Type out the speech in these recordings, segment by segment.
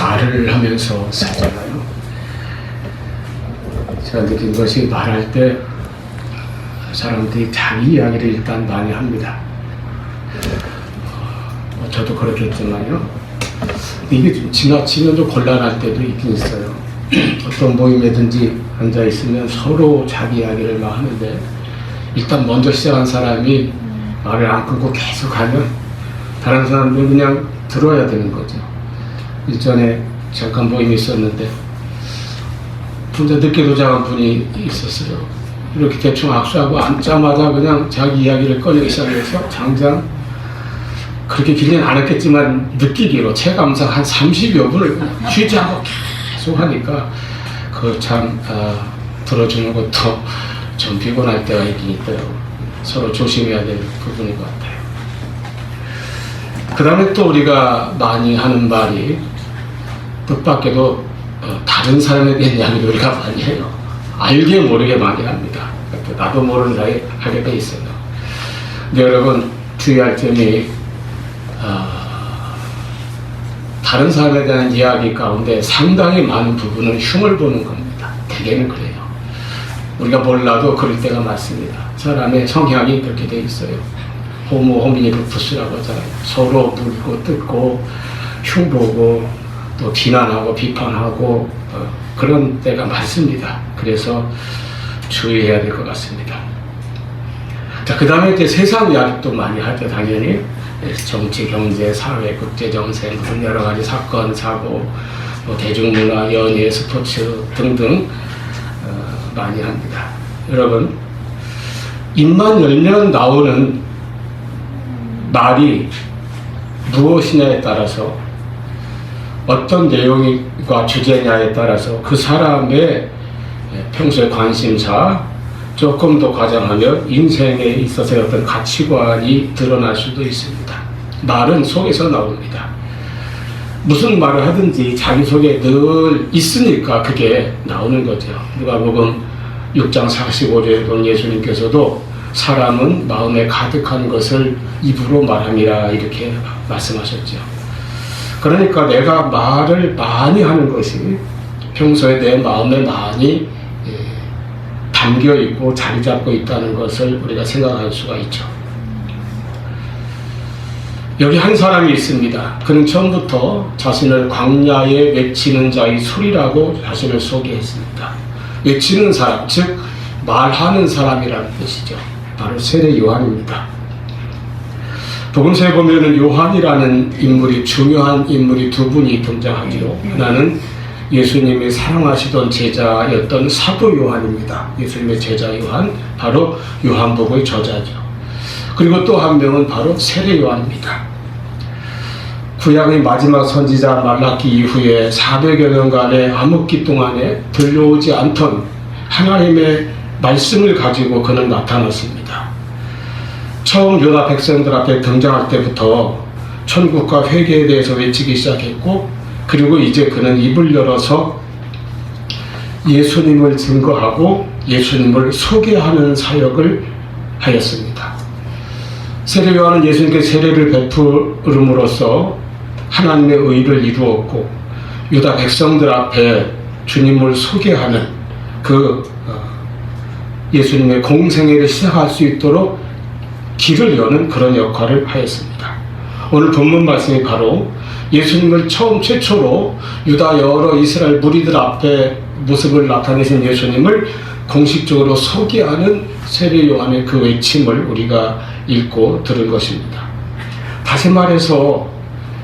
말을 하면서 살잖아요. 제가 느낀 것이 말할 때 사람들이 자기 이야기를 일단 많이 합니다. 저도 그렇겠지만요. 이게 좀 지나치면 좀 곤란할 때도 있긴 있어요. 어떤 모임에든지 앉아있으면 서로 자기 이야기를 막 하는데 일단 먼저 시작한 사람이 말을 안 끊고 계속 하면 다른 사람들은 그냥 들어야 되는 거죠. 일전에 잠깐 모임이 있었는데 혼자 늦게 도착한 분이 있었어요. 이렇게 대충 악수하고 앉자마자 그냥 자기 이야기를 꺼내기 시작해서 장장 그렇게 길게는 안 했겠지만 느끼기로 체감상 한 30여 분을 쉬지 않고 계속 하니까 그거 참 들어주는 것도 좀 피곤할 때가 있긴 있더라고요. 서로 조심해야 될 부분인 것 같아요. 그 다음에 또 우리가 많이 하는 말이 뜻밖에도 다른 사람에 대한 이야기도 우리가 많이 해요. 알게 모르게 많이 합니다. 나도 모르는 사이에 하게 돼 있어요. 근데 여러분 주의할 점이 다른 사람에 대한 이야기 가운데 상당히 많은 부분은 흉을 보는 겁니다. 대개는 그래요. 우리가 몰라도 그럴 때가 많습니다. 사람의 성향이 그렇게 돼 있어요. 호모 호미니 루푸스라고 하잖아요. 서로 물고 뜯고 흉보고 또 비난하고 비판하고 그런 때가 많습니다. 그래서 주의해야 될 것 같습니다. 자, 그 다음에 이제 세상 이야기도 많이 하죠. 당연히 정치, 경제, 사회, 국제 정세, 무슨 여러 가지 사건, 사고, 뭐 대중문화, 연예, 스포츠 등등 많이 합니다. 여러분, 입만 열면 나오는 말이 무엇이냐에 따라서 어떤 내용과 주제냐에 따라서 그 사람의 평소의 관심사, 조금 더 과장하면 인생에 있어서의 어떤 가치관이 드러날 수도 있습니다. 말은 속에서 나옵니다. 무슨 말을 하든지 자기 속에 늘 있으니까 그게 나오는 거죠. 누가복음 6장 45절에 본 예수님께서도 사람은 마음에 가득한 것을 입으로 말함이라 이렇게 말씀하셨죠. 그러니까 내가 말을 많이 하는 것이 평소에 내 마음에 많이 담겨 있고 자리 잡고 있다는 것을 우리가 생각할 수가 있죠. 여기 한 사람이 있습니다. 그는 처음부터 자신을 광야에 외치는 자의 소리라고 자신을 소개했습니다. 외치는 사람, 즉 말하는 사람이라는 뜻이죠. 바로 세례 요한입니다. 복음서에 보면은 요한이라는 인물이, 중요한 인물이 두 분이 등장하지요. 하나는 예수님이 사랑하시던 제자였던 사도 요한입니다. 예수님의 제자 요한, 바로 요한복음의 저자죠. 그리고 또 한 명은 바로 세례 요한입니다. 구약의 마지막 선지자 말라기 이후에 400여 년간의 암흑기 동안에 들려오지 않던 하나님의 말씀을 가지고 그는 나타났습니다. 처음 유다 백성들 앞에 등장할 때부터 천국과 회개에 대해서 외치기 시작했고, 그리고 이제 그는 입을 열어서 예수님을 증거하고 예수님을 소개하는 사역을 하였습니다. 세례 요한은 예수님께 세례를 베풀음으로써 하나님의 의를 이루었고, 유다 백성들 앞에 주님을 소개하는 그 예수님의 공생애를 시작할 수 있도록 길을 여는 그런 역할을 하였습니다. 오늘 본문 말씀이 바로 예수님을 최초로 유다 여러 이스라엘 무리들 앞에 모습을 나타내신 예수님을 공식적으로 소개하는 세례 요한의 그 외침을 우리가 읽고 들은 것입니다. 다시 말해서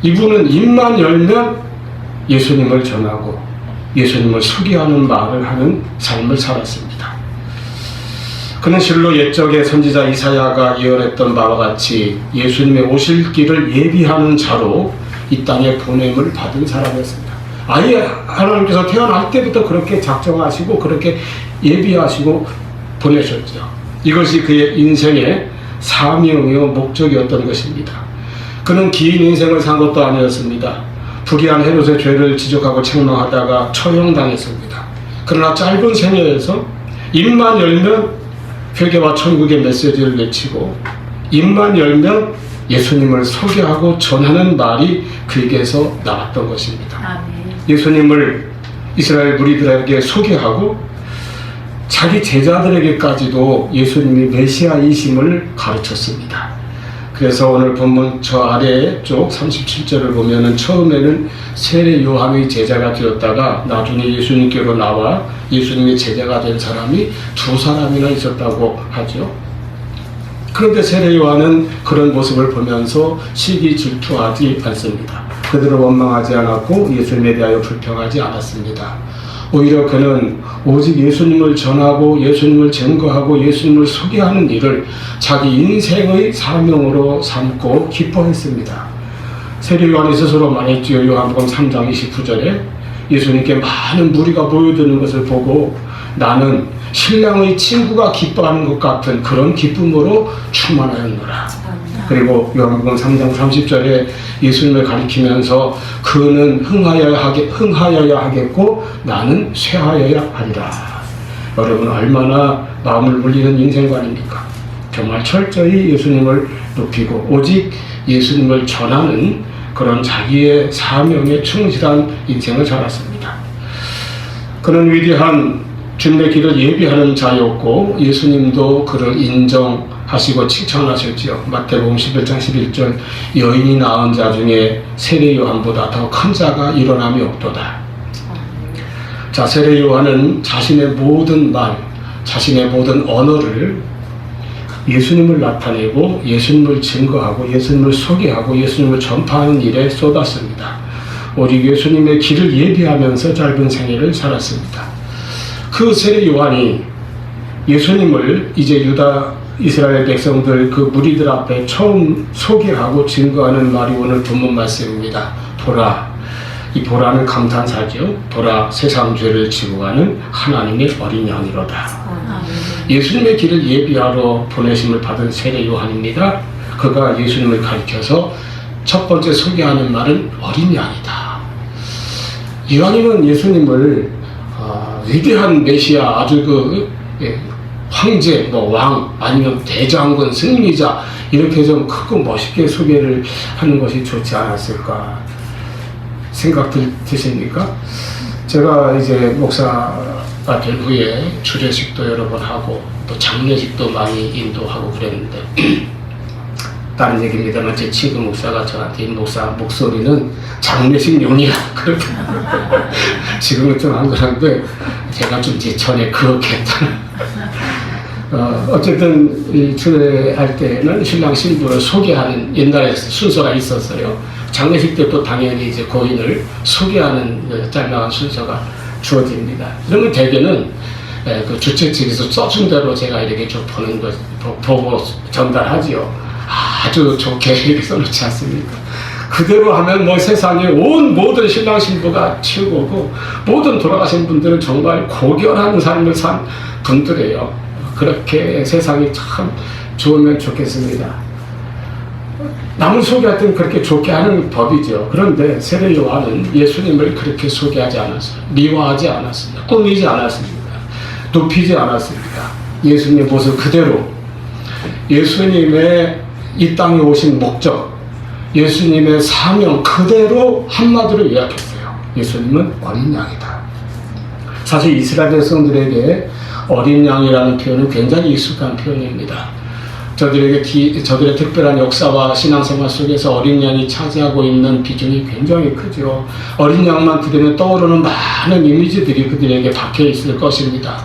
이분은 입만 열면 예수님을 전하고 예수님을 소개하는 말을 하는 삶을 살았습니다. 그는 실로 옛적의 선지자 이사야가 예언했던 바와 같이 예수님의 오실 길을 예비하는 자로 이 땅에 보냄을 받은 사람이었습니다. 아예 하나님께서 태어날 때부터 그렇게 작정하시고 그렇게 예비하시고 보내셨죠. 이것이 그의 인생의 사명이요 목적이었던 것입니다. 그는 긴 인생을 산 것도 아니었습니다. 불의한 헤롯의 죄를 지적하고 책망하다가 처형당했습니다. 그러나 짧은 생애에서 입만 열면 회개와 천국의 메시지를 외치고 입만 열면 예수님을 소개하고 전하는 말이 그에게서 나왔던 것입니다. 아멘. 예수님을 이스라엘 무리들에게 소개하고 자기 제자들에게까지도 예수님이 메시아이심을 가르쳤습니다. 그래서 오늘 본문 저 아래 쪽 37절을 보면은 처음에는 세례 요한의 제자가 되었다가 나중에 예수님께로 나와 예수님의 제자가 된 사람이 2사람이나 있었다고 하죠. 그런데 세례 요한은 그런 모습을 보면서 시기 질투하지 않습니다. 그들을 원망하지 않았고 예수님에 대하여 불평하지 않았습니다. 오히려 그는 오직 예수님을 전하고 예수님을 증거하고 예수님을 소개하는 일을 자기 인생의 사명으로 삼고 기뻐했습니다. 세례 요한이 스스로 말했지요. 요한복음 3장 29절에 예수님께 많은 무리가 모여드는 것을 보고 나는 신랑의 친구가 기뻐하는 것 같은 그런 기쁨으로 충만하였노라. 그리고 요한복음 3장 30절에 예수님을 가리키면서 그는 흥하여야 하겠고 나는 쇠하여야 하리라. 여러분 얼마나 마음을 울리는 인생관입니까? 정말 철저히 예수님을 높이고 오직 예수님을 전하는 그런 자기의 사명에 충실한 인생을 살았습니다. 그는 위대한 주님의 길을 예비하는 자였고 예수님도 그를 인정하시고 칭찬하셨지요. 마태복음 11장 11절 여인이 낳은 자 중에 세례 요한보다 더 큰 자가 일어남이 없도다. 자, 세례 요한은 자신의 모든 말, 자신의 모든 언어를 예수님을 나타내고 예수님을 증거하고 예수님을 소개하고 예수님을 전파하는 일에 쏟았습니다. 오직 예수님의 길을 예비하면서 짧은 생애를 살았습니다. 그 세례 요한이 예수님을 이제 유다 이스라엘 백성들 그 무리들 앞에 처음 소개하고 증거하는 말이 오늘 본문 말씀입니다. 보라. 이 보라는 감탄사죠. 보라 세상 죄를 지고 가는 하나님의 어린 양이로다. 예수님의 길을 예비하러 보내심을 받은 세례 요한입니다. 그가 예수님을 가리켜서 첫 번째 소개하는 말은 어린 양이다. 요한이는 예수님을 위대한 메시아, 아주 황제, 왕, 아니면 대장군, 승리자 이렇게 좀 크고 멋있게 소개를 하는 것이 좋지 않았을까 생각 드십니까? 제가 이제 목사가 된 후에 주례식도 여러 번 하고 또 장례식도 많이 인도하고 그랬는데 다른 얘기입니다만 제 친구 목사가 저한테 이 목사 목소리는 장례식용이야 그렇다. 지금은 좀 안 그런데 제가 좀 이제 전에 그렇겠다. 어쨌든 이 주례할 때는 신랑 신부를 소개하는 옛날에 순서가 있었어요. 장례식 때 또 당연히 이제 고인을 소개하는 짤막한 순서가 주어집니다. 그러면 대개는 그 주최 측에서 써준 대로 제가 이렇게 좀 보고 전달하지요. 아주 좋게 이렇게 써놓지 않습니까? 그대로 하면 뭐 세상에 온 모든 신랑 신부가 최고고 모든 돌아가신 분들은 정말 고결한 삶을 산 분들이에요. 그렇게 세상이 참 좋으면 좋겠습니다. 남을 소개할 때는 그렇게 좋게 하는 법이죠. 그런데 세례 요한은 예수님을 그렇게 소개하지 않았어요. 미화하지 않았습니다. 꾸미지 않았습니다. 높이지 않았습니다. 예수님의 모습 그대로 예수님의 이 땅에 오신 목적, 예수님의 사명 그대로 한마디로 요약했어요. 예수님은 어린 양이다. 사실 이스라엘 백성들에게 어린 양이라는 표현은 굉장히 익숙한 표현입니다. 저들의 특별한 역사와 신앙생활 속에서 어린 양이 차지하고 있는 비중이 굉장히 크죠. 어린 양만 들으면 떠오르는 많은 이미지들이 그들에게 박혀 있을 것입니다.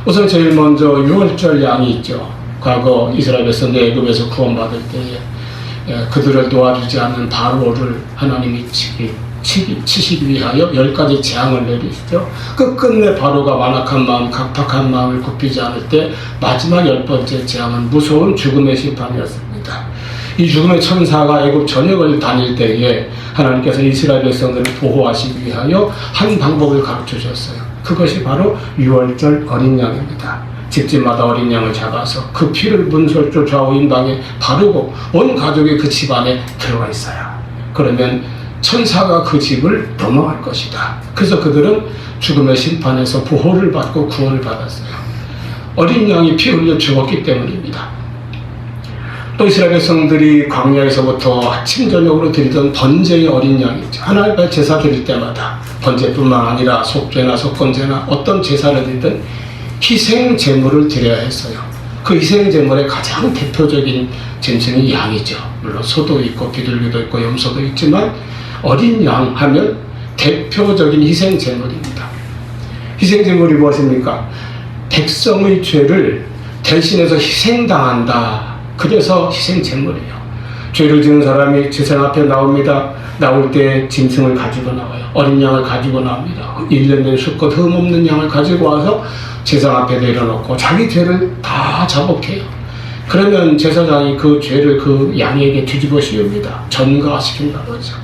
우선 제일 먼저 유월절 양이 있죠. 과거 이스라엘 백성들 애굽에서 구원받을 때에 그들을 도와주지 않는 바로를 하나님이 치시기 위하여 10가지 재앙을 내리시죠. 끝끝내 바로가 완악한 마음, 각박한 마음을 굽히지 않을 때 마지막 10번째 재앙은 무서운 죽음의 심판이었습니다. 이 죽음의 천사가 애굽 전역을 다닐 때에 하나님께서 이스라엘 백성들을 보호하시기 위하여 한 방법을 가르쳐 주셨어요. 그것이 바로 유월절 어린 양입니다. 집집마다 어린 양을 잡아서 그 피를 문설조 좌우인방에 바르고 온 가족이 그 집안에 들어가 있어야 그러면 천사가 그 집을 넘어갈 것이다. 그래서 그들은 죽음의 심판에서 보호를 받고 구원을 받았어요. 어린 양이 피 흘려 죽었기 때문입니다. 또 이스라엘 백성들이 광야에서부터 아침 저녁으로 드리던 번제의 어린 양이죠. 하나님 앞에 제사 드릴 때마다 번제뿐만 아니라 속죄나 속건제나 어떤 제사를 드리든 희생 제물을 드려야 했어요. 그 희생 제물의 가장 대표적인 짐승이 양이죠. 물론 소도 있고 비둘기도 있고 염소도 있지만 어린 양 하면 대표적인 희생 제물입니다. 희생 제물이 무엇입니까? 백성의 죄를 대신해서 희생당한다. 그래서 희생 제물이에요. 죄를 지은 사람이 제사 앞에 나옵니다. 나올 때 짐승을 가지고 나와요. 어린 양을 가지고 나옵니다. 1년 된 수컷 흠없는 양을 가지고 와서 제사 앞에 내려놓고 자기 죄를 다 자복해요. 그러면 제사장이 그 죄를 그 양에게 뒤집어 씌웁니다. 전가시킨다 그러죠.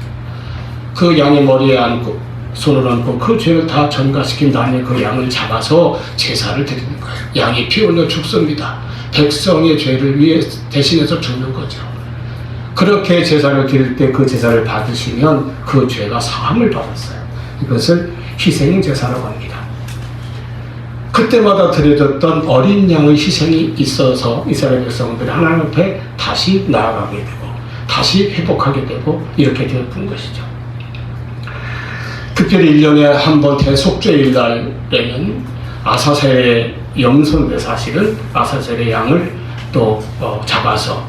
그 양의 머리에 안고 손을 얹고 그 죄를 다 전가시킨 다음에 그 양을 잡아서 제사를 드리는 거예요. 양이 피 흘려 죽습니다. 백성의 죄를 위해 대신해서 죽는 거죠. 그렇게 제사를 드릴 때 그 제사를 받으시면 그 죄가 사함을 받았어요. 이것을 희생제사라고 합니다. 그때마다 드려졌던 어린 양의 희생이 있어서 이스라엘 백성들이 하나님 앞에 다시 나아가게 되고 다시 회복하게 되고 이렇게 되었던 것이죠. 특별히 1년에 한 번 대속죄일 날에는 아사셀의 염소인데 사실은 아사셀의 양을 또 잡아서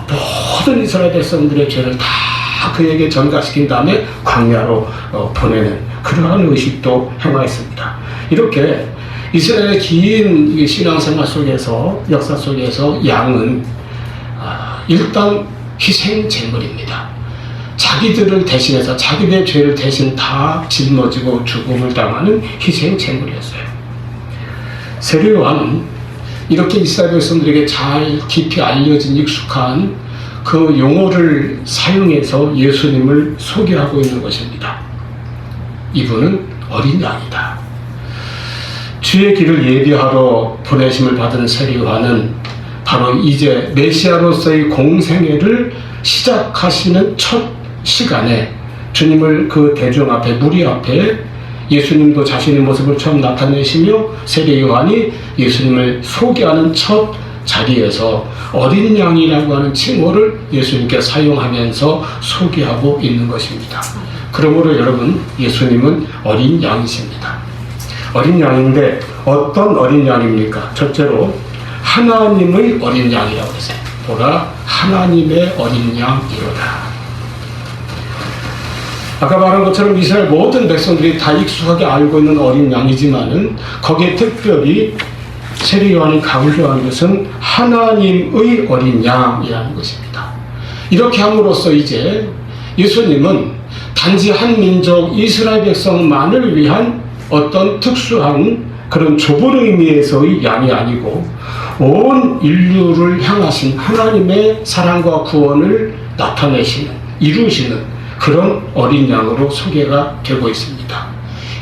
모든 이스라엘 백성들의 죄를 다 그에게 전가시킨 다음에 광야로 보내는 그러한 의식도 행하였습니다. 이렇게 이스라엘의 긴 신앙생활 속에서 역사 속에서 양은 일단 희생 제물입니다. 자기들을 대신해서 자기들의 죄를 대신 다 짊어지고 죽음을 당하는 희생 제물이었어요. 세례 요한은 이렇게 이스라엘 백성들에게 잘 깊이 알려진 익숙한 그 용어를 사용해서 예수님을 소개하고 있는 것입니다. 이분은 어린 양이다. 주의 길을 예비하러 보내심을 받은 세례 요한은 바로 이제 메시아로서의 공생애를 시작하시는 첫 시간에 주님을 그 대중 앞에 무리 앞에 예수님도 자신의 모습을 처음 나타내시며 세례 요한이 예수님을 소개하는 첫 자리에서 어린 양이라고 하는 칭호를 예수님께 사용하면서 소개하고 있는 것입니다. 그러므로 여러분, 예수님은 어린 양이십니다. 어린 양인데 어떤 어린 양입니까? 첫째로 하나님의 어린 양이라고 했어요. 보라, 하나님의 어린 양이로다. 아까 말한 것처럼 이스라엘 모든 백성들이 다 익숙하게 알고 있는 어린 양이지만은 거기에 특별히 세례 요한이 강조한 것은 하나님의 어린 양이라는 것입니다. 이렇게 함으로써 이제 예수님은 단지 한 민족 이스라엘 백성만을 위한 어떤 특수한 그런 좁은 의미에서의 양이 아니고 온 인류를 향하신 하나님의 사랑과 구원을 나타내시는, 이루시는 그런 어린 양으로 소개가 되고 있습니다.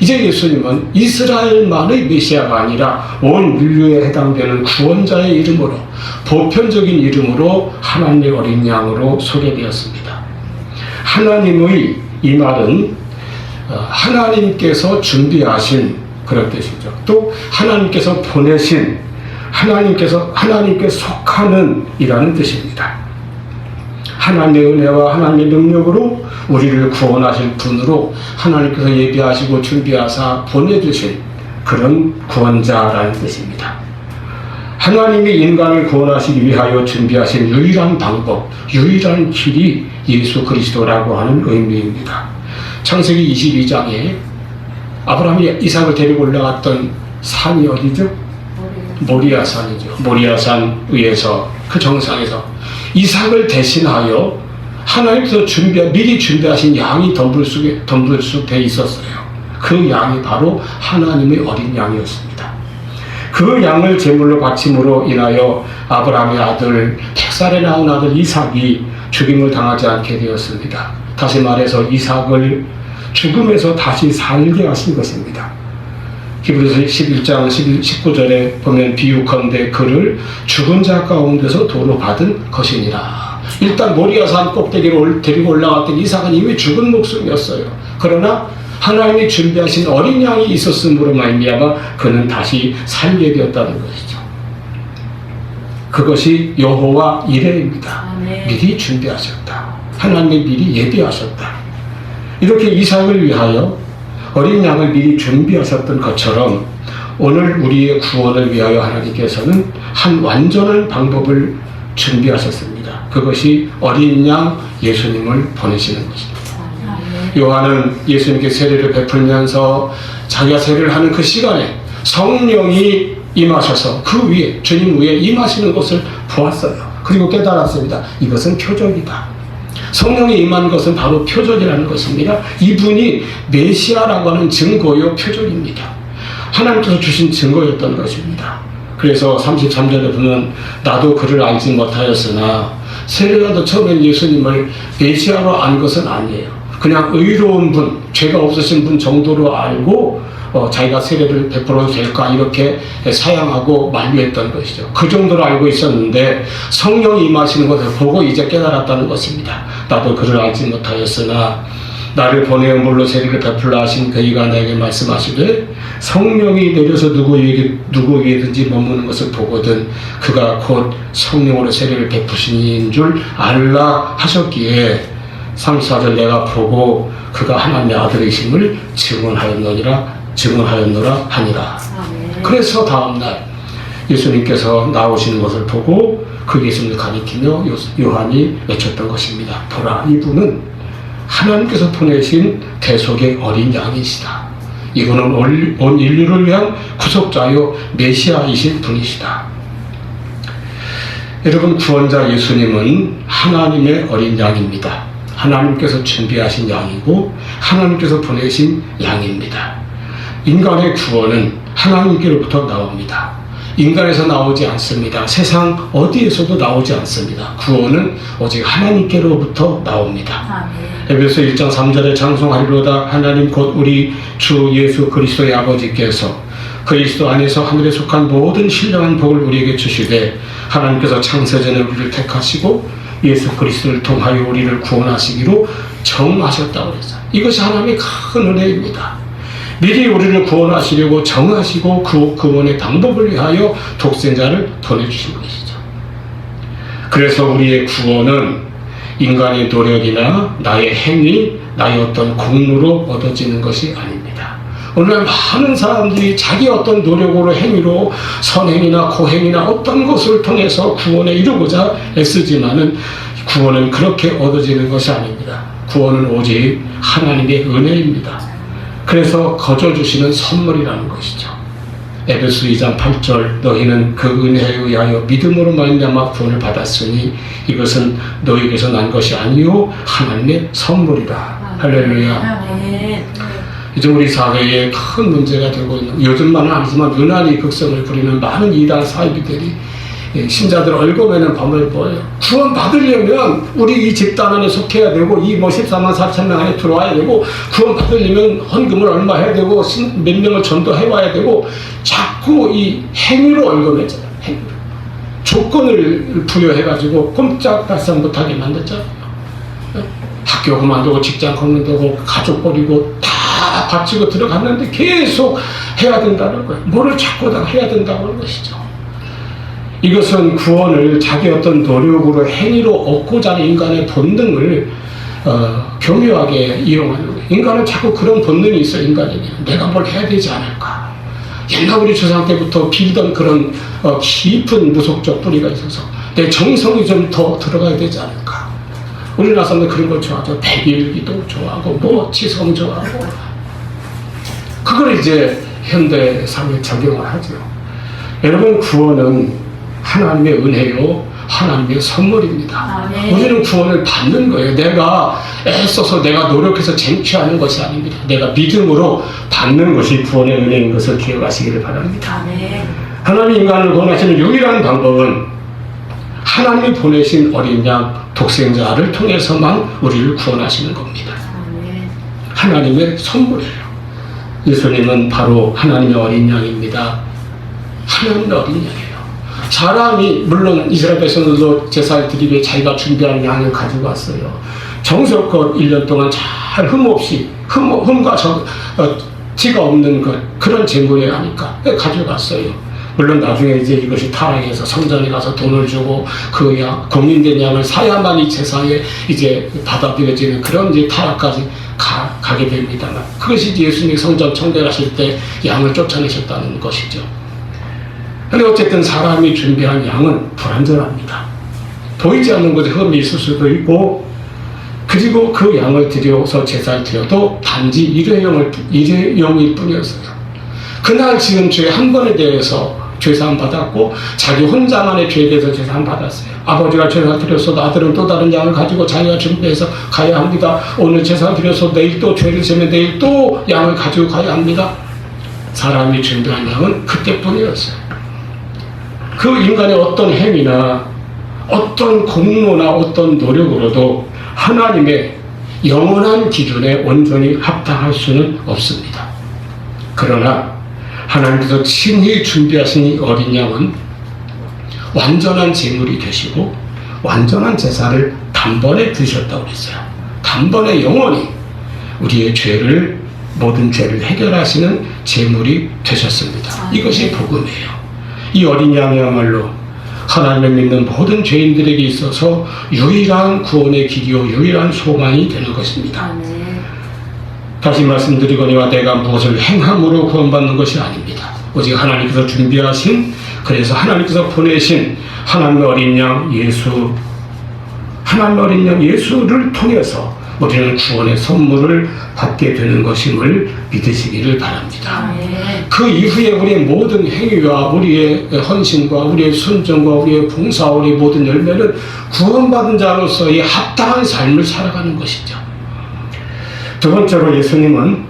이제 예수님은 이스라엘만의 메시아가 아니라 온 인류에 해당되는 구원자의 이름으로, 보편적인 이름으로 하나님의 어린 양으로 소개되었습니다. 하나님의 이 말은 하나님께서 준비하신 그런 뜻이죠. 또 하나님께서 보내신, 하나님께 속하는 이라는 뜻입니다. 하나님의 은혜와 하나님의 능력으로 우리를 구원하실 분으로 하나님께서 예비하시고 준비하사 보내주신 그런 구원자라는 뜻입니다. 하나님이 인간을 구원하시기 위하여 준비하신 유일한 방법, 유일한 길이 예수 그리스도라고 하는 의미입니다. 창세기 22장에 아브라함이 이삭을 데리고 올라갔던 산이 어디죠? 모리아산이죠. 모리아산 위에서 그 정상에서 이삭을 대신하여 하나님께서 미리 준비하신 양이 덤불숲에 있었어요. 그 양이 바로 하나님의 어린 양이었습니다. 그 양을 제물로 바침으로 인하여 아브라함의 아들, 100살에 낳은 아들 이삭이 죽임을 당하지 않게 되었습니다. 다시 말해서 이삭을 죽음에서 다시 살게 하신 것입니다. 히브리서 11장 19절에 보면 비유컨대 그를 죽은 자 가운데서 도로 받은 것이니라. 일단 모리아산 꼭대기로 데리고 올라갔던 이삭은 이미 죽은 목숨이었어요. 그러나 하나님이 준비하신 어린 양이 있었으므로 말미암아 그는 다시 살게 되었다는 것이죠. 그것이 여호와 이레입니다. 미리 준비하셨다. 하나님이 미리 예비하셨다. 이렇게 이삭을 위하여 어린 양을 미리 준비하셨던 것처럼 오늘 우리의 구원을 위하여 하나님께서는 한 완전한 방법을 준비하셨습니다. 그것이 어린 양 예수님을 보내시는 것입니다. 요한은 예수님께 세례를 베풀면서 자기가 세례를 하는 그 시간에 성령이 임하셔서 그 위에, 주님 위에 임하시는 것을 보았어요. 그리고 깨달았습니다. 이것은 표적이다. 성령이 임한 것은 바로 표적이라는 것입니다. 이분이 메시아라고 하는 증거요 표적입니다. 하나님께서 주신 증거였던 것입니다. 그래서 33절에 보면 나도 그를 알지 못하였으나 세례가도 처음엔 예수님을 메시아로 안 것은 아니에요. 그냥 의로운 분, 죄가 없으신 분 정도로 알고 자기가 세례를 베풀어도 될까 이렇게 사양하고 만류했던 것이죠. 그 정도로 알고 있었는데 성령이 임하시는 것을 보고 이제 깨달았다는 것입니다. 나도 그를 알지 못하였으나 나를 보내어 물로 세례를 베풀라 하신 그이가 내게 말씀하시되 성령이 내려서 누구에게든지 머무는 것을 보거든 그가 곧 성령으로 세례를 베푸신 이인 줄 알라 하셨기에 34절 내가 보고 그가 하나님의 아들이심을 증언하였노라 하니라. 그래서 다음날 예수님께서 나오시는 것을 보고 그 예수님을 가리키며 요한이 외쳤던 것입니다. 보라, 이분은 하나님께서 보내신 대속의 어린 양이시다. 이분은 온 인류를 위한 구속자요 메시아이신 분이시다. 여러분, 구원자 예수님은 하나님의 어린 양입니다. 하나님께서 준비하신 양이고 하나님께서 보내신 양입니다. 인간의 구원은 하나님께로부터 나옵니다. 인간에서 나오지 않습니다. 세상 어디에서도 나오지 않습니다. 구원은 오직 하나님께로부터 나옵니다. 에베소 1장 3절에 찬송하리로다 하나님 곧 우리 주 예수 그리스도의 아버지께서 그리스도 안에서 하늘에 속한 모든 신령한 복을 우리에게 주시되 하나님께서 창세전에 우리를 택하시고 예수 그리스도를 통하여 우리를 구원하시기로 정하셨다고 그랬어요. 이것이 하나님의 큰 은혜입니다. 미리 우리를 구원하시려고 정하시고 그 구원의 방법을 위하여 독생자를 보내주신 것이죠. 그래서 우리의 구원은 인간의 노력이나 나의 행위, 나의 어떤 공로로 얻어지는 것이 아닙니다. 오늘 많은 사람들이 자기 어떤 노력으로 행위로 선행이나 고행이나 어떤 것을 통해서 구원에 이르고자 애쓰지만은 구원은 그렇게 얻어지는 것이 아닙니다. 구원은 오직 하나님의 은혜입니다. 그래서 거저 주시는 선물이라는 것이죠. 에베소 2장 8절 너희는 그 은혜에 의하여 믿음으로 말미암아 구원을 받았으니 이것은 너희에게서 난 것이 아니요 하나님의 선물이라. 할렐루야. 이제 우리 사회에 큰 문제가 되고 있는, 요즘만은 아니지만 유난히 극성을 부리는 많은 이단 사이비들이 신자들 얼굴에는 밤을 보여요. 구원 받으려면 우리 이 집단 안에 속해야 되고 이 14만 4천 명 안에 들어와야 되고 구원 받으려면 헌금을 얼마 해야 되고 몇 명을 전도해 와야 되고 자꾸 이 행위로 얼굴매잖아요. 행위로. 조건을 부여해가지고 꼼짝달싹 못하게 만들잖아요. 학교 그만두고 직장 그만두고 가족 버리고 다 바치고 들어갔는데 계속 해야 된다는 거예요. 뭐를 자꾸 다 해야 된다고 하는 것이죠. 이것은 구원을 자기 어떤 노력으로 행위로 얻고자 하는 인간의 본능을 교묘하게 이용하는 거예요. 인간은 자꾸 그런 본능이 있어요. 인간에게 내가 뭘 해야 되지 않을까. 옛날 우리 조상 때부터 빌던 그런 깊은 무속적 뿌리가 있어서 내 정성이 좀 더 들어가야 되지 않을까. 우리나라 사람들 그런 걸 좋아하죠. 백일기도 좋아하고 뭐 치성 좋아하고 그걸 이제 현대 사회에 적용을 하죠. 여러분, 구원은 하나님의 은혜요 하나님의 선물입니다. 우리는 구원을 받는 거예요. 내가 애써서 내가 노력해서 쟁취하는 것이 아닙니다. 내가 믿음으로 받는 것이 구원의 은혜인 것을 기억하시기를 바랍니다. 하나님 인간을 구원하시는 유일한 방법은 하나님이 보내신 어린 양 독생자를 통해서만 우리를 구원하시는 겁니다. 하나님의 선물이에요. 예수님은 바로 하나님의 어린 양입니다. 하나님의 어린 양이에요. 사람이 물론 이스라엘 백성들도 제사를 드리기에 자기가 준비한 양을 가지고 왔어요. 정성껏 1년 동안 잘 흠없이 흠과 티가 없는 것 그런 제물에 하니까 가져갔어요. 물론 나중에 이제 이것이 타락해서 성전에 가서 돈을 주고 그 공인된 양을 사야만 이 제사에 이제 받아들여지는 그런 이제 타락까지 가게 됩니다만, 그것이 예수님이 성전 청결하실 때 양을 쫓아내셨다는 것이죠. 근데 어쨌든 사람이 준비한 양은 불완전합니다. 보이지 않는 것에 흠이 있을 수도 있고, 그리고 그 양을 드려서 제사를 드려도 단지 일회용일 뿐이었어요. 그날 지은 죄 한 번에 대해서 죄사함 받았고, 자기 혼자만의 죄에 대해서 죄사함 받았어요. 아버지가 제사 드렸어도 아들은 또 다른 양을 가지고 자기가 준비해서 가야 합니다. 오늘 제사 드려서 내일 또 죄를 지면 내일 또 양을 가지고 가야 합니다. 사람이 준비한 양은 그때뿐이었어요. 그 인간의 어떤 행위나 어떤 공로나 어떤 노력으로도 하나님의 영원한 기준에 온전히 합당할 수는 없습니다. 그러나 하나님께서 친히 준비하신 이 어린 양은 완전한 제물이 되시고 완전한 제사를 단번에 드셨다고 그랬어요. 단번에 영원히 우리의 모든 죄를 해결하시는 제물이 되셨습니다. 이것이 복음이에요. 이 어린 양이야말로 하나님을 믿는 모든 죄인들에게 있어서 유일한 구원의 길이요 유일한 소망이 되는 것입니다. 다시 말씀드리거니와 내가 무엇을 행함으로 구원받는 것이 아닙니다. 오직 하나님께서 준비하신, 그래서 하나님께서 보내신 하나님의 어린 양 하나님의 어린 양 예수를 통해서 우리는 구원의 선물을 받게 되는 것임을 믿으시기를 바랍니다. 그 이후에 우리의 모든 행위와 우리의 헌신과 우리의 순종과 우리의 봉사와 우리의 모든 열매는 구원받은 자로서의 합당한 삶을 살아가는 것이죠. 두 번째로 예수님은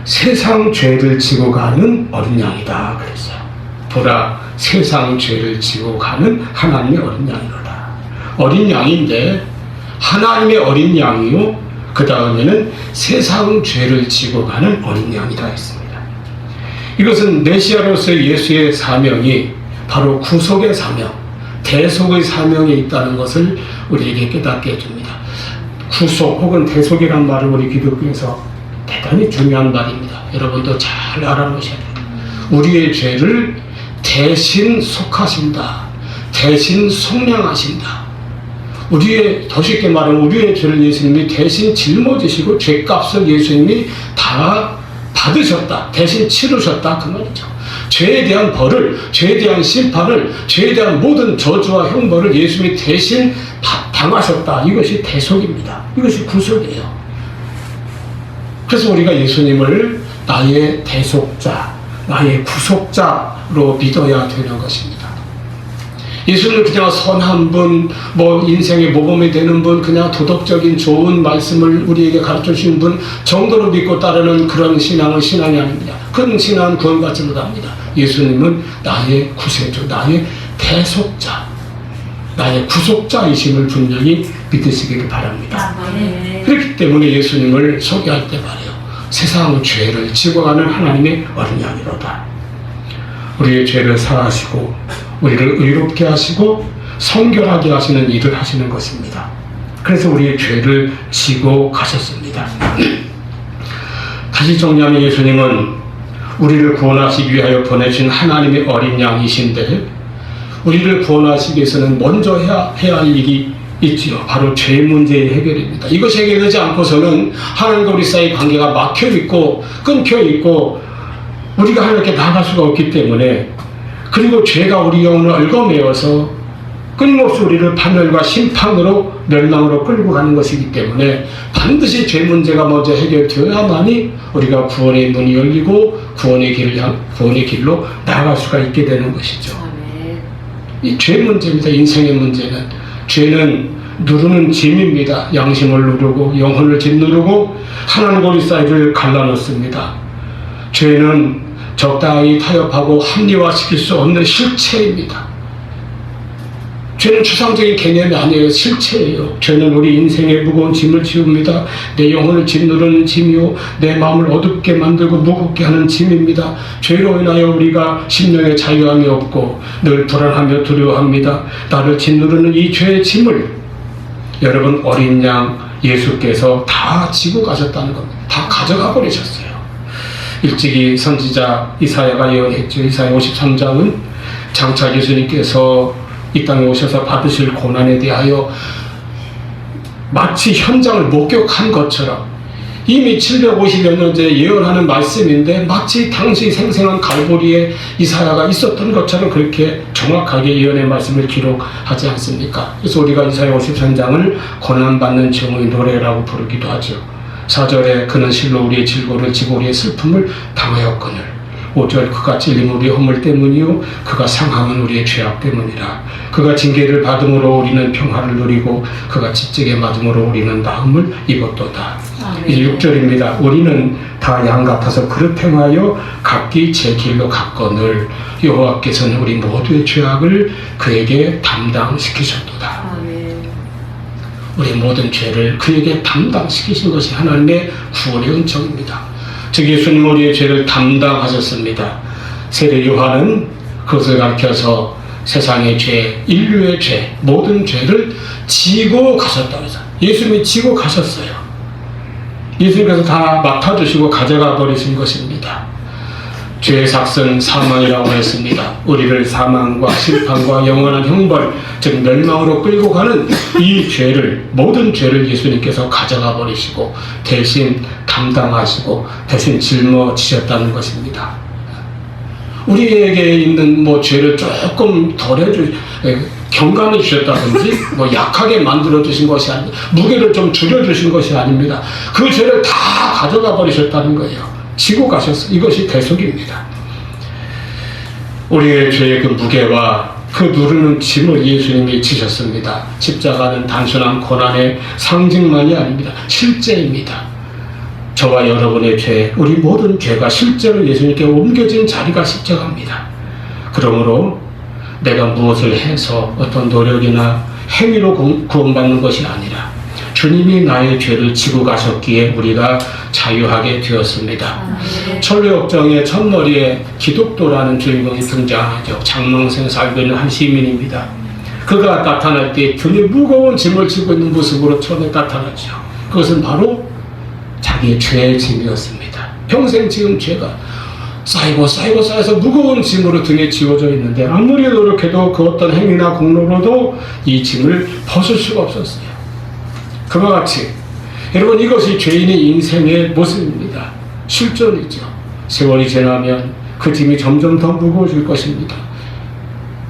세상 죄를 지고 가는 어린 양이다 그랬어요. 보라, 세상 죄를 지고 가는 하나님의 어린 양이로다. 어린 양인데 하나님의 어린 양이요, 그 다음에는 세상 죄를 지고 가는 어린 양이라 했습니다. 이것은 메시아로서의 예수의 사명이 바로 구속의 사명, 대속의 사명에 있다는 것을 우리에게 깨닫게 해줍니다. 구속 혹은 대속이란 말을 우리 기독교에서 대단히 중요한 말입니다. 여러분도 잘 알아놓으셔야 돼요. 우리의 죄를 대신 속하신다, 대신 속량하신다. 더 쉽게 말하면 우리의 죄를 예수님이 대신 짊어지시고 죄값을 예수님이 다 받으셨다, 대신 치르셨다, 그 말이죠. 죄에 대한 벌을, 죄에 대한 심판을, 죄에 대한 모든 저주와 형벌을 예수님이 대신 당하셨다. 이것이 대속입니다. 이것이 구속이에요. 그래서 우리가 예수님을 나의 대속자, 나의 구속자로 믿어야 되는 것입니다. 예수님은 그냥 선한 분, 인생의 모범이 되는 분, 그냥 도덕적인 좋은 말씀을 우리에게 가르쳐 주신 분 정도로 믿고 따르는 그런 신앙은 신앙이 아닙니다. 그런 신앙은 구원받지 못합니다. 예수님은 나의 구세주, 나의 대속자, 나의 구속자이심을 분명히 믿으시기를 바랍니다. 그렇기 때문에 예수님을 소개할 때 말이에요. 세상 죄를 지고 가는 하나님의 어린 양이로다. 우리의 죄를 사하시고 우리를 의롭게 하시고 성결하게 하시는 일을 하시는 것입니다. 그래서 우리의 죄를 지고 가셨습니다. 다시 정리하면 예수님은 우리를 구원하시기 위하여 보내신 하나님의 어린 양이신데, 우리를 구원하시기 위해서는 먼저 해야 할 일이 있지요. 바로 죄 문제의 해결입니다. 이것이 해결되지 않고서는 하나님과 우리 사이의 관계가 막혀있고 끊겨있고 우리가 하나님께 나아갈 수가 없기 때문에, 그리고 죄가 우리 영혼을 얽어매어서 끊임없이 우리를 판결과 심판으로 멸망으로 끌고 가는 것이기 때문에 반드시 죄 문제가 먼저 해결되어야만이 우리가 구원의 문이 열리고 구원의 길로 나아갈 수가 있게 되는 것이죠. 이 죄 문제입니다. 인생의 문제는. 죄는 누르는 짐입니다. 양심을 누르고 영혼을 짓누르고 하나님과 우리 사이를 갈라놓습니다. 죄는 적당히 타협하고 합리화시킬 수 없는 실체입니다. 죄는 추상적인 개념이 아니에요. 실체예요. 죄는 우리 인생의 무거운 짐을 지웁니다. 내 영혼을 짓누르는 짐이요, 내 마음을 어둡게 만들고 무겁게 하는 짐입니다. 죄로 인하여 우리가 심령의 자유함이 없고 늘 불안하며 두려워합니다. 나를 짓누르는 이 죄의 짐을 여러분 어린 양 예수께서 다 지고 가셨다는 겁니다. 다 가져가 버리셨어요. 일찍이 선지자 이사야가 예언했죠. 이사야 53장은 장차 예수님께서 이 땅에 오셔서 받으실 고난에 대하여 마치 현장을 목격한 것처럼 이미 750여 년째 예언하는 말씀인데 마치 당시 생생한 갈보리에 이사야가 있었던 것처럼 그렇게 정확하게 예언의 말씀을 기록하지 않습니까? 그래서 우리가 이사야 53장을 고난받는 종의 노래라고 부르기도 하죠. 4절에 그는 실로 우리의 질고를 지고 우리의 슬픔을 당하였거늘 5절 그가 찔림 우리의 허물 때문이요 그가 상함은 우리의 죄악 때문이라. 그가 징계를 받음으로 우리는 평화를 누리고 그가 집적에 맞음으로 우리는 나음을 입었도다. 이제 6절입니다. 우리는 다 양 같아서 그릇 행하여 각기 제 길로 갔거늘 여호와께서는 우리 모두의 죄악을 그에게 담당시키셨도다. 우리 모든 죄를 그에게 담당시키신 것이 하나님의 구원의 은총입니다. 즉 예수님 우리의 죄를 담당하셨습니다. 세례 요한은 그것을 가르쳐서 세상의 죄, 인류의 죄, 모든 죄를 지고 가셨다고 해서 예수님이 지고 가셨어요. 예수님께서 다 맡아주시고 가져가 버리신 것입니다. 죄의 삭은 사망이라고 했습니다. 우리를 사망과 심판과 영원한 형벌, 즉 멸망으로 끌고 가는 이 죄를, 모든 죄를 예수님께서 가져가 버리시고 대신 담당하시고 대신 짊어지셨다는 것입니다. 우리에게 있는 죄를 조금 경감해 주셨다든지 약하게 만들어 주신 것이 아닙니다. 무게를 좀 줄여 주신 것이 아닙니다. 그 죄를 다 가져가 버리셨다는 거예요. 지고 가셨어요. 이것이 대속입니다. 우리의 죄의 그 무게와 그 누르는 짐을 예수님이 지셨습니다. 십자가는 단순한 고난의 상징만이 아닙니다. 실제입니다. 저와 여러분의 죄, 우리 모든 죄가 실제로 예수님께 옮겨진 자리가 십자가입니다. 그러므로 내가 무엇을 해서 어떤 노력이나 행위로 구원받는 것이 아니라 주님이 나의 죄를 지고 가셨기에 우리가 자유하게 되었습니다. 철로역정의 첫머리에 기독도라는 주인공이 등장하죠. 장명생 살고 있는 한 시민입니다. 그가 나타날 때 등에 무거운 짐을 지고 있는 모습으로 처음에 나타났죠. 그것은 바로 자기의 죄의 짐이었습니다. 평생 지은 죄가 쌓여서 무거운 짐으로 등에 지워져 있는데 아무리 노력해도 그 어떤 행위나 공로로도 이 짐을 벗을 수가 없었어요. 그와 같이 여러분 이것이 죄인의 인생의 모습입니다. 실존이죠. 세월이 지나면 그 짐이 점점 더 무거워질 것입니다.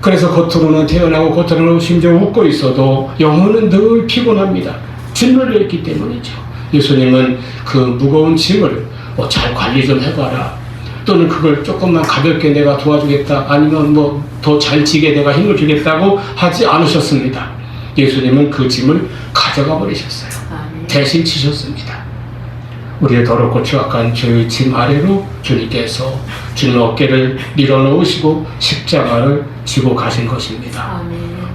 그래서 겉으로는 태어나고 겉으로는 심지어 웃고 있어도 영혼은 늘 피곤합니다. 짓눌려 있기 때문이죠. 예수님은 그 무거운 짐을 잘 관리 좀 해봐라. 또는 그걸 조금만 가볍게 내가 도와주겠다. 아니면 더 잘 지게 내가 힘을 주겠다고 하지 않으셨습니다. 예수님은 그 짐을 가져가 버리셨어요. 대신 지셨습니다. 우리의 더럽고 추악한 죄의 짐 아래로 주님께서 주님 어깨를 밀어넣으시고 십자가를 지고 가신 것입니다.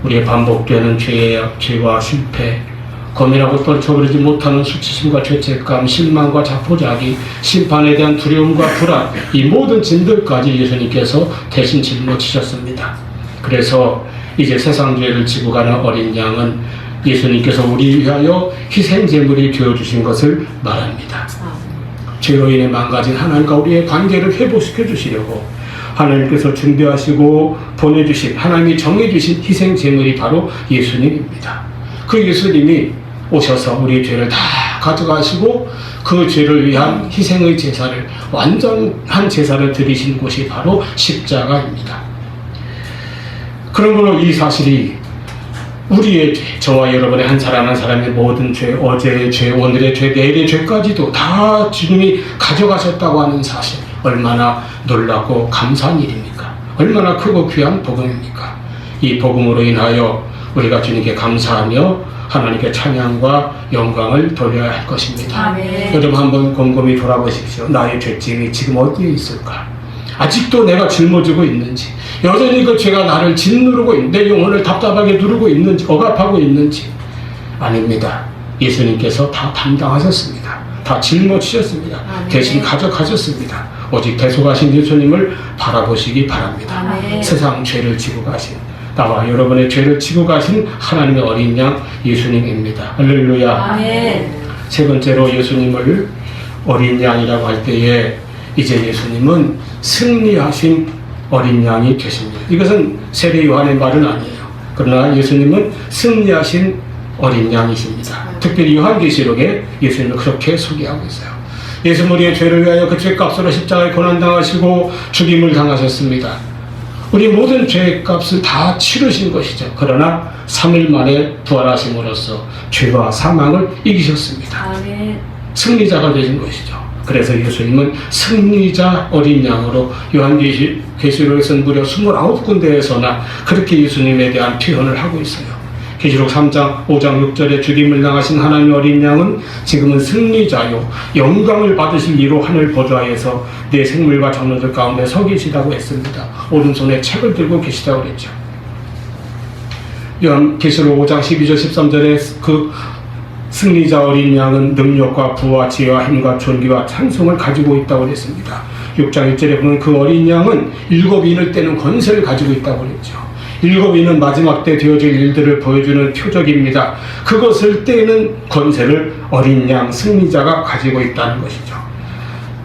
우리의 반복되는 죄와 실패, 고민하고 떨쳐버리지 못하는 수치심과 죄책감, 실망과 자포자기, 심판에 대한 두려움과 불안, 이 모든 짐들까지 예수님께서 대신 짊어지셨습니다. 그래서 이제 세상 죄를 지고 가는 어린 양은 예수님께서 우리 위하여 희생제물이 되어주신 것을 말합니다. 죄로 인해 망가진 하나님과 우리의 관계를 회복시켜 주시려고 하나님께서 준비하시고 보내주신, 하나님이 정해주신 희생제물이 바로 예수님입니다. 그 예수님이 오셔서 우리의 죄를 다 가져가시고 그 죄를 위한 희생의 제사를, 완전한 제사를 드리신 곳이 바로 십자가입니다. 그러므로 이 사실이 우리의 죄, 저와 여러분의 한 사람 한 사람의 모든 죄, 어제의 죄, 오늘의 죄, 내일의 죄까지도 다 주님이 가져가셨다고 하는 사실, 얼마나 놀랍고 감사한 일입니까? 얼마나 크고 귀한 복음입니까? 이 복음으로 인하여 우리가 주님께 감사하며 하나님께 찬양과 영광을 돌려야 할 것입니다. 아멘. 여러분 한번 곰곰이 돌아보십시오. 나의 죄짐이 지금 어디에 있을까? 아직도 내가 짊어지고 있는지, 여전히 그 죄가 나를 짓누르고 내 영혼을 답답하게 누르고 있는지, 억압하고 있는지. 아닙니다. 예수님께서 다 담당하셨습니다. 다 짊어지셨습니다. 대신 가져가셨습니다. 오직 대속하신 예수님을 바라보시기 바랍니다. 아멘. 세상 죄를 지고 가신, 나와 여러분의 죄를 지고 가신 하나님의 어린 양 예수님입니다. 할렐루야. 아멘. 세 번째로 예수님을 어린 양이라고 할 때에 이제 예수님은 승리하신 어린 양이 되십니다. 이것은 세례 요한의 말은 아니에요. 그러나 예수님은 승리하신 어린 양이십니다. 특별히 요한계시록에 예수님을 그렇게 소개하고 있어요. 예수는 우리의 죄를 위하여 그 죄값으로 십자가에 고난당하시고 죽임을 당하셨습니다. 우리 모든 죄값을 다 치르신 것이죠. 그러나 3일 만에 부활하심으로써 죄와 사망을 이기셨습니다. 승리자가 되신 것이죠. 그래서 예수님은 승리자 어린 양으로 요한계시록에서는 무려 29군데에서나 그렇게 예수님에 대한 표현을 하고 있어요. 계시록 3장 5장 6절에 죽임을 당하신 하나님의 어린 양은 지금은 승리자요 영광을 받으실 이로 하늘 보좌에서 내 생물과 장로들 가운데 서 계시다고 했습니다. 오른손에 책을 들고 계시다고 그랬죠. 계시록 5장 12절 13절에 그 승리자 어린 양은 능력과 부와 지혜와 힘과 존귀와 찬송을 가지고 있다고 그랬습니다. 6장 1절에 보면 그 어린 양은 7인을 떼는 권세를 가지고 있다고 그랬죠. 7인은 마지막 때 되어질 일들을 보여주는 표적입니다. 그것을 떼는 권세를 어린 양 승리자가 가지고 있다는 것이죠.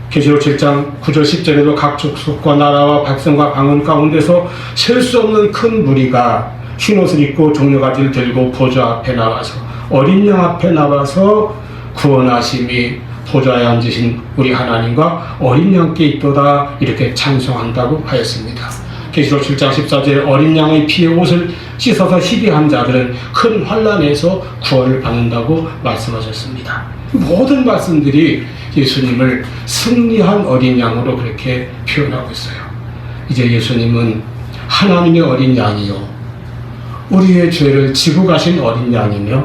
계시록 7장 9절 10절에도 각 족속과 나라와 백성과 방언 가운데서 셀 수 없는 큰 무리가 흰옷을 입고 종려가지를 들고 보좌 앞에 나와서 어린 양 앞에 나와서 구원하심이 보좌에 앉으신 우리 하나님과 어린 양께 있도다 이렇게 찬송한다고 하였습니다. 계시록 7장 14절에 어린 양의 피에 옷을 씻어서 희비한 자들은 큰 환난에서 구원을 받는다고 말씀하셨습니다. 모든 말씀들이 예수님을 승리한 어린 양으로 그렇게 표현하고 있어요. 이제 예수님은 하나님의 어린 양이요 우리의 죄를 지고 가신 어린 양이며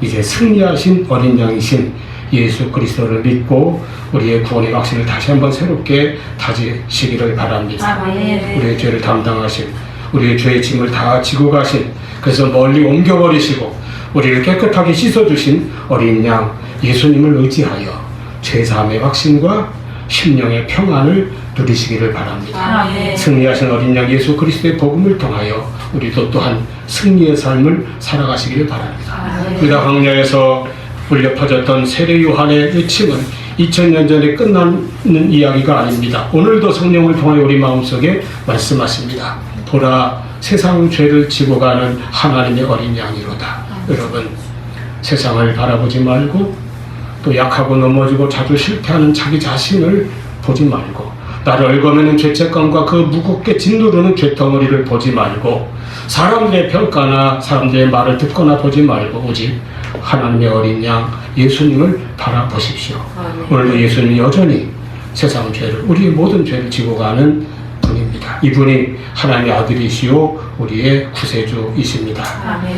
이제 승리하신 어린 양이신 예수 그리스도를 믿고 우리의 구원의 확신을 다시 한번 새롭게 다지시기를 바랍니다. 우리의 죄를 담당하신 우리의 죄의 짐을 다 지고 가신 그래서 멀리 옮겨버리시고 우리를 깨끗하게 씻어주신 어린 양 예수님을 의지하여 죄사함의 확신과 심령의 평안을 누리시기를 바랍니다. 승리하신 어린 양 예수 그리스도의 복음을 통하여 우리도 또한 승리의 삶을 살아가시기를 바랍니다. 유다 광야에서 울려 퍼졌던 세례 요한의 외침은 2000년 전에 끝나는 이야기가 아닙니다. 오늘도 성령을 통하여 우리 마음속에 말씀하십니다. 보라 세상 죄를 지고 가는 하나님의 어린 양이로다. 여러분 세상을 바라보지 말고 또 약하고 넘어지고 자주 실패하는 자기 자신을 보지 말고 나를 얽어매는 죄책감과 그 무겁게 짓누르는 죄덩어리를 보지 말고 사람들의 평가나 사람들의 말을 듣거나 보지 말고 오직 하나님의 어린 양 예수님을 바라보십시오. 오늘도 예수님이 여전히 세상 죄를 우리의 모든 죄를 지고 가는 분입니다. 이분이 하나님의 아들이시오 우리의 구세주이십니다. 아멘.